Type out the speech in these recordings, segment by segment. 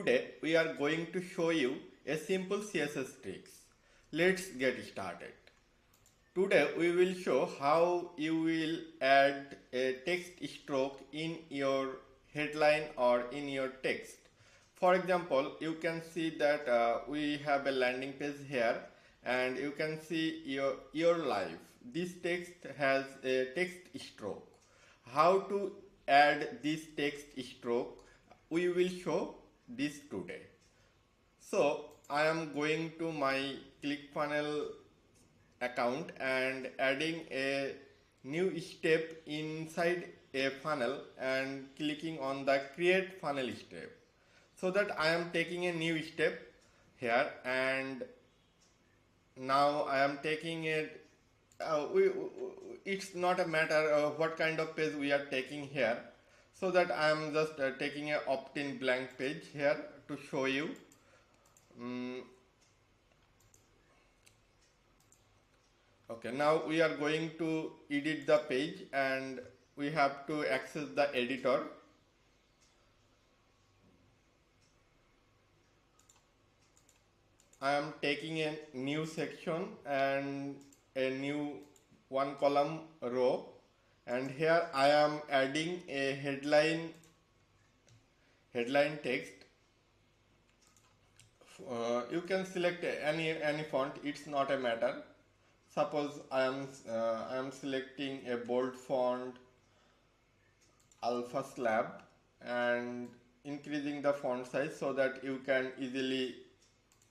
Today we are going to show you a simple CSS tricks. Let's get started. Today we will show how you will add a text stroke in your headline or in your text. For example, you can see that we have a landing page here and you can see your life. This text has a text stroke. How to add this text stroke we will show this today. So I am going to my ClickFunnels account and adding a new step inside a funnel and clicking on the create funnel step. So that I am taking a new step here, and now I am taking it. It's not a matter what kind of page we are taking here. So that I am just taking a opt-in blank page here to show you. Okay, now we are going to edit the page and we have to access the editor. I am taking a new section and a new one column row, and here I am adding a headline text. You can select any font, it's not a matter. Suppose I am selecting a bold font, alpha slab, and increasing the font size so that you can easily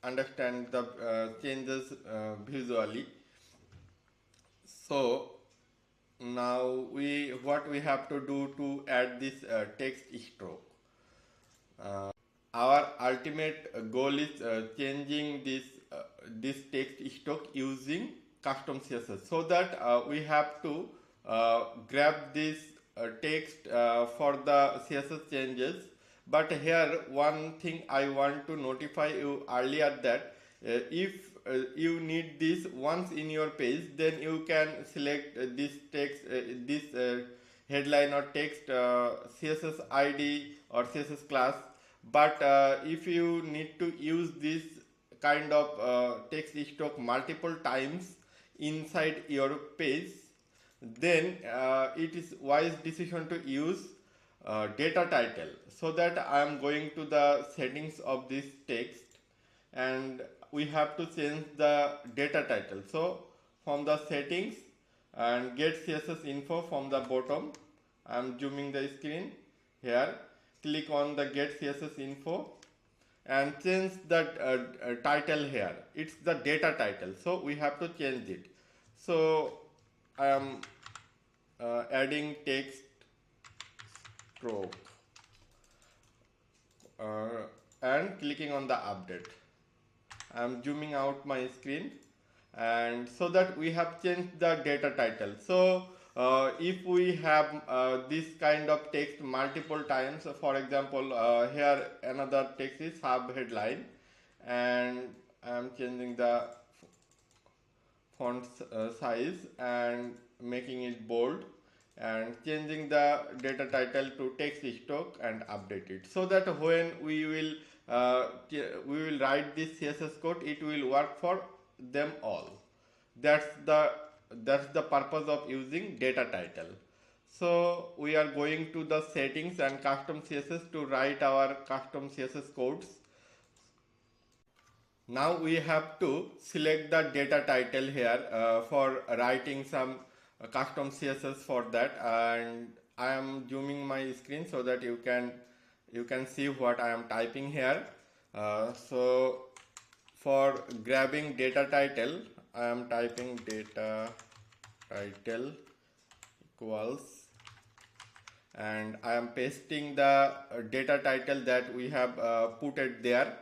understand the changes visually. So now what we have to do to add this text stroke. Our ultimate goal is changing this text stroke using custom CSS, so that we have to grab this text for the CSS changes. But here one thing I want to notify you earlier, that if you need this once in your page, then you can select this text, this headline or text CSS ID or CSS class. But if you need to use this kind of text stroke multiple times inside your page, then it is wise decision to use data title. So that I am going to the settings of this text and we have to change the data title. So from the settings and get CSS info from the bottom, I am zooming the screen here, click on the get CSS info and change the title here. It's the data title, so we have to change it. So I am adding text stroke and clicking on the update. I am zooming out my screen, and so that we have changed the data title. So if we have this kind of text multiple times, for example here another text is sub headline, and I am changing the font size and making it bold and changing the data title to text stroke and update it, so that when we will write this CSS code, it will work for them all. That's the purpose of using data title. So we are going to the settings and custom CSS to write our custom CSS codes. Now we have to select the data title here for writing some custom CSS for that, and I am zooming my screen so that you can see what I am typing here. So for grabbing data title, I am typing data title equals, and I am pasting the data title that we have put it there,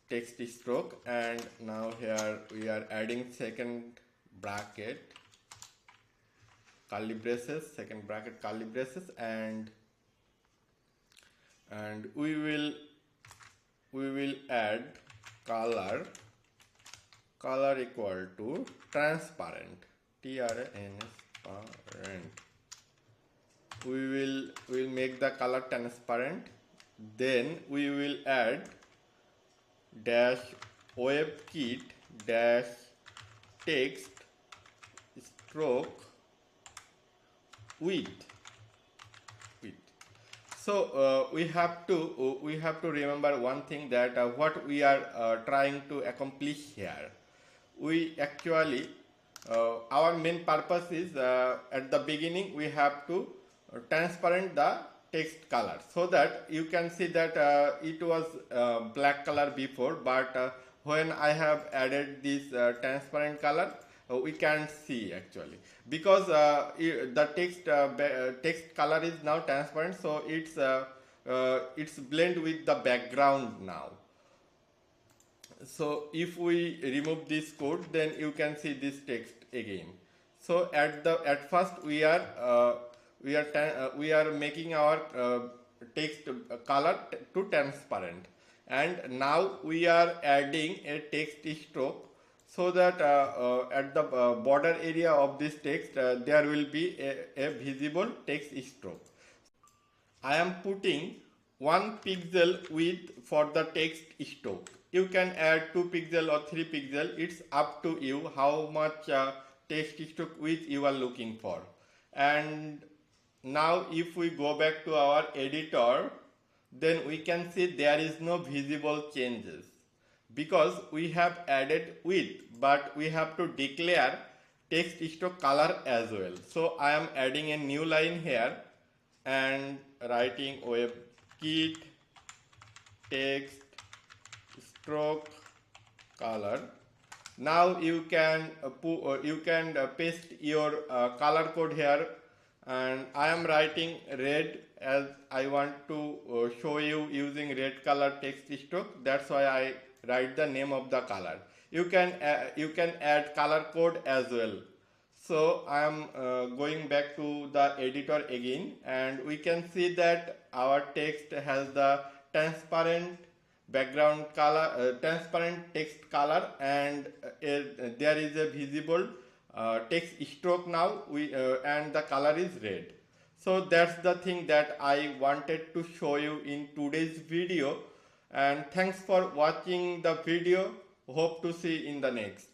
text stroke, and now here we are adding second bracket curly braces, second bracket curly braces, and we will add color equal to transparent, transparent. We will make the color transparent. then we will add dash WebKit dash text stroke width. So we have to remember one thing, that what we are trying to accomplish here. We actually our main purpose is, at the beginning we have to transparent the text color, so that you can see that it was black color before, but when I have added this transparent color, we can see actually, because the text color is now transparent, so it's blend with the background now. So if we remove this code, then you can see this text again. So at first we are making our text color to transparent, and now we are adding a text stroke, so that at the border area of this text there will be a visible text stroke. I am putting 1 pixel width for the text stroke. You can add 2 pixel or 3 pixel. It's up to you how much text stroke width you are looking for. And now if we go back to our editor, then we can see there is no visible changes, because we have added width, but we have to declare text stroke color as well. So I am adding a new line here and writing WebKit text stroke color. Now you can paste your color code here, and I am writing red, as I want to show you using red color text stroke. That's why I write the name of the color. You can add color code as well. So I am going back to the editor again, and we can see that our text has the transparent background color, transparent text color, and there is a visible text stroke now, and the color is red. So that's the thing that I wanted to show you in today's video, and thanks for watching the video. Hope to see in the next.